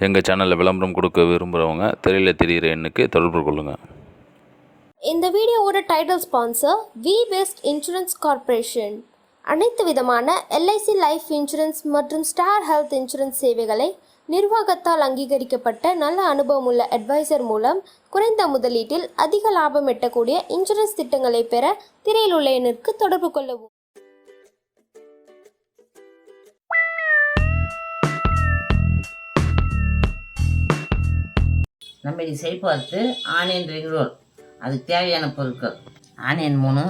எங்கள் சேனலில் விளம்பரம் கொடுக்க விரும்புகிறவங்க திரையில் தெரிகிற எண்ணுக்கு தொடர்பு கொள்ளுங்கள். இந்த வீடியோவோட title sponsor V best insurance corporation. அனைத்து விதமான எல்ஐசி லைஃப் இன்சூரன்ஸ் மற்றும் ஸ்டார் ஹெல்த் இன்சூரன்ஸ் சேவைகளை நிர்வாகத்தால் அங்கீகரிக்கப்பட்ட நல்ல அனுபவம் உள்ள அட்வைசர் மூலம் குறைந்த முதலீட்டில் அதிக லாபம் எட்டக்கூடிய இன்சூரன்ஸ் திட்டங்களை பெற திரையில் உள்ள எண்ணிற்கு தொடர்பு கொள்ளவும். நம்ம இது செய்து ஆனியன் ரிங் ரோல், அதுக்கு தேவையான பொருட்கள்: ஆனியன் 3,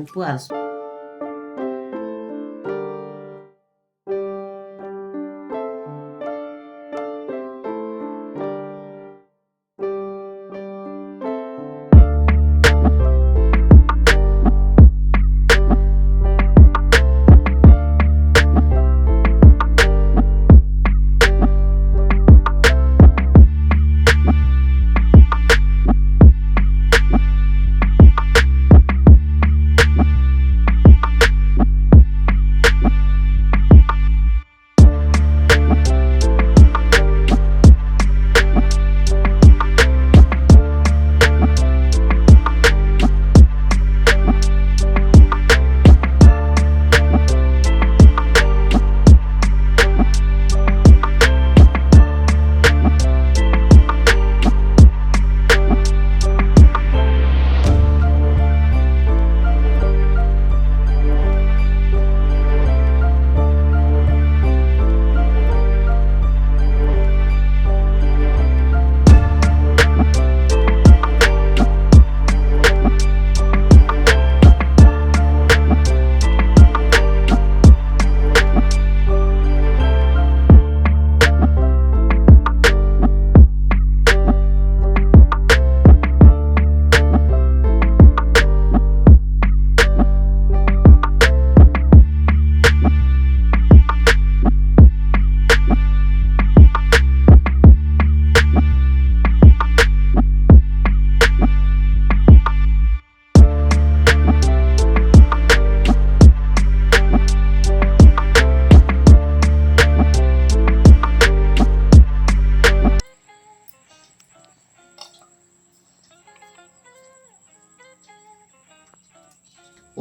உப்பு அரை ஸ்பூன்,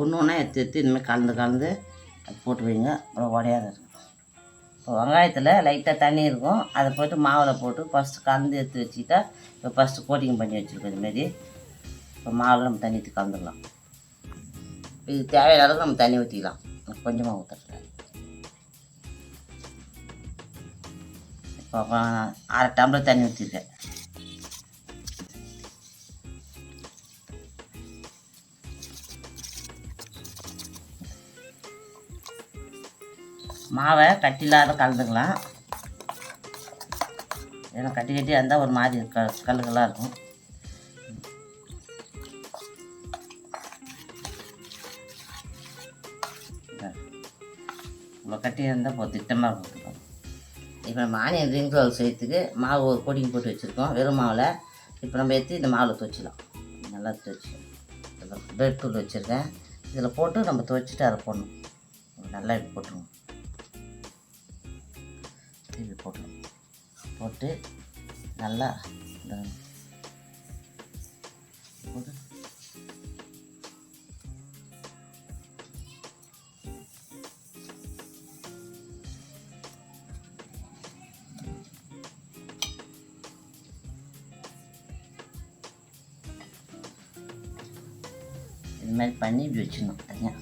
ஒன்று ஒன்றா எடுத்து இனிமேல் கலந்து போட்டு வைங்க. அப்புறம் உடையாத இருக்கும். இப்போ வெங்காயத்தில் லைட்டாக தண்ணி இருக்கும், அதை போட்டு மாவில் போட்டு ஃபஸ்ட்டு கலந்து எடுத்து வச்சுக்கிட்டா, இப்போ ஃபஸ்ட்டு கோட்டிங் பண்ணி வச்சுருக்கோம். இதுமாரி இப்போ மாவில் நம்ம தண்ணி ஊற்றி கலந்துடலாம். இது தேவையான அளவுக்கு நம்ம தண்ணி ஊற்றிக்கலாம், கொஞ்சமாக ஊற்றுறேன். இப்போ 1/2 டம்ளர் தண்ணி ஊற்றிருக்கேன். மாவை கட்டில்லாத கலந்துக்கலாம். ஏன்னா கட்டி இருந்தால் ஒரு மாதிரி கல்லுகளாக இருக்கும். இவ்வளோ கட்டி இருந்தால் இப்போ திட்டமாக கொடுத்துருக்கோம். இப்போ நம்ம ஆனியன் ரிங் ரோல் செய்யறதுக்கு மாவு ஒரு கோட்டிங் போட்டு வச்சுருக்கோம் வெறும் மாவில். இப்போ நம்ம எடுத்து இந்த மாவில் துவைச்சிடலாம். நல்லா துவைச்சி பிரெட் தூள் வச்சுருக்கேன், இதில் போட்டு நம்ம துவைச்சிட்டு அதை போடணும். நல்லா இப்படி போட்டுருவோம். இது போட்டு நல்லா போட்டு இது மாதிரி பண்ணி இப்படி வச்சிடணும் தனியாக.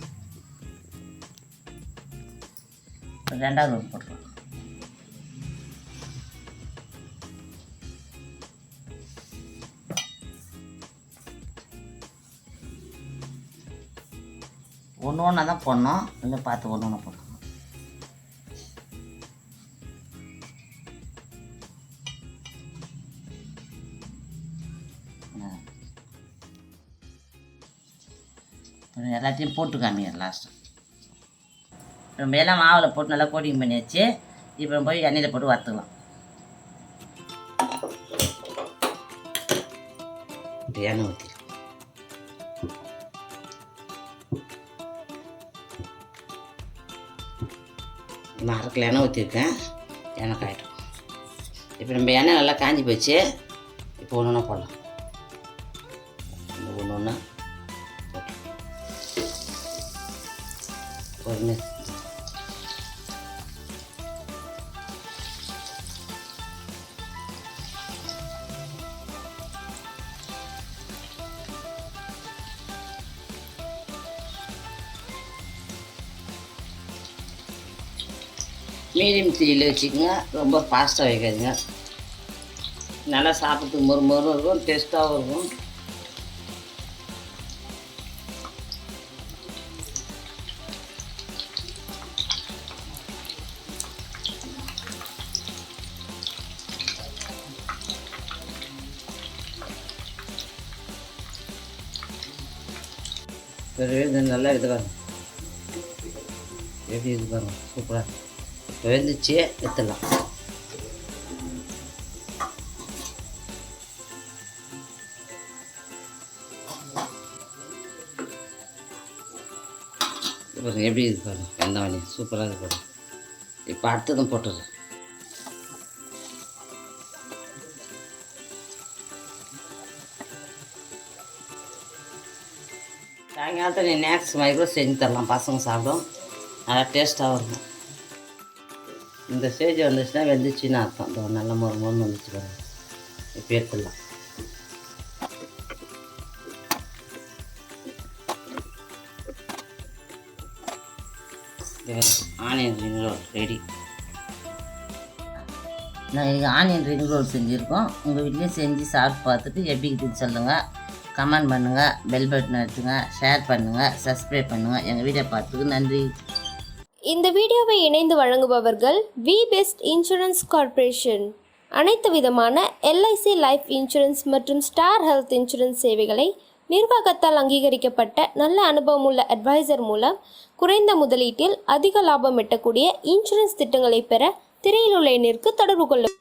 2வது ஒன்று போட்டுருவோம். ஒன்று ஒன்றா தான் போடணும், இன்னும் பார்த்து ஒன்று ஒன்றா போடணும். எல்லாத்தையும் போட்டு காமிங்க லாஸ்ட்டு. நம்ம எல்லாம் மாவில் போட்டு நல்லா கோட்டிங் பண்ணியாச்சு. இப்போ போய் எண்ணெயில் போட்டு வறுத்துக்கலாம். எண்ணெய் ஊற்றிக்கலாம். நான் 1/2 கிலோ எண்ணெய் ஊற்றிருக்கேன். எண்ணெய் காயட்டும். இப்போ நம்ம எண்ணெய் நல்லா காஞ்சி போச்சு. இப்போ ஒன்று ஒன்றா போடலாம். ஒன்று ஒன்றா பொறுமை. மீடியம் தீயில் வச்சுக்கோங்க, ரொம்ப ஃபாஸ்ட்டாக வைக்காதுங்க. நல்லா சாப்பிட்றதுக்கு மொறு மொறு இருக்கும், டேஸ்ட்டாகவும் இருக்கும். இது நல்லா இது பாருங்க, எப்படி இது பாருங்க, சூப்பராக இப்போ வெந்துச்சு. எடுத்துடலாம். பாருங்க எப்படி இது பாருங்க, வெந்தவனி சூப்பராக இது பாருங்க. இப்போ அடுத்ததும் போட்டுடுறேன். சாயங்காலத்தில் ஸ்நாக்ஸ் மாதிரி கூட செஞ்சு தரலாம், பசங்க சாப்பிடும், நல்லா டேஸ்ட்டாகவும் இருக்கும். இந்த ஸ்டேஜ் வந்துச்சுன்னா வெந்துச்சுன்னு அர்த்தம். இந்த நல்ல மொறு மொறுன்னு வந்துச்சு பாருங்க. இப்போ எடுத்துடலாம். Onion ring roll ready. நான் இது ஆனியன் ரிங் ரோல் செஞ்சுருக்கோம். உங்கள் வீட்லேயும் செஞ்சு சாப்பிட்டு பார்த்துட்டு எப்படி இருக்குதுன்னு சொல்லுங்கள். கமெண்ட் பண்ணுங்கள், பெல் பட்டன் அழுத்துங்க, ஷேர் பண்ணுங்கள், சப்ஸ்கிரைப் பண்ணுங்கள். எங்கள் வீடியோ பார்த்ததுக்கு நன்றி. இந்த வீடியோவை இணைந்து வழங்குபவர்கள் வி பெஸ்ட் இன்சூரன்ஸ் கார்ப்பரேஷன். அனைத்து விதமான எல்ஐசி லைஃப் இன்சூரன்ஸ் மற்றும் ஸ்டார் ஹெல்த் இன்சூரன்ஸ் சேவைகளை நிர்வாகத்தால் அங்கீகரிக்கப்பட்ட நல்ல அனுபவமுள்ள அட்வைசர் மூலம் குறைந்த முதலீட்டில் அதிக லாபம் எட்டக்கூடிய இன்சூரன்ஸ் திட்டங்களை பெற திரையில் உள்ள எண்ணிற்கு தொடர்பு கொள்ளும்.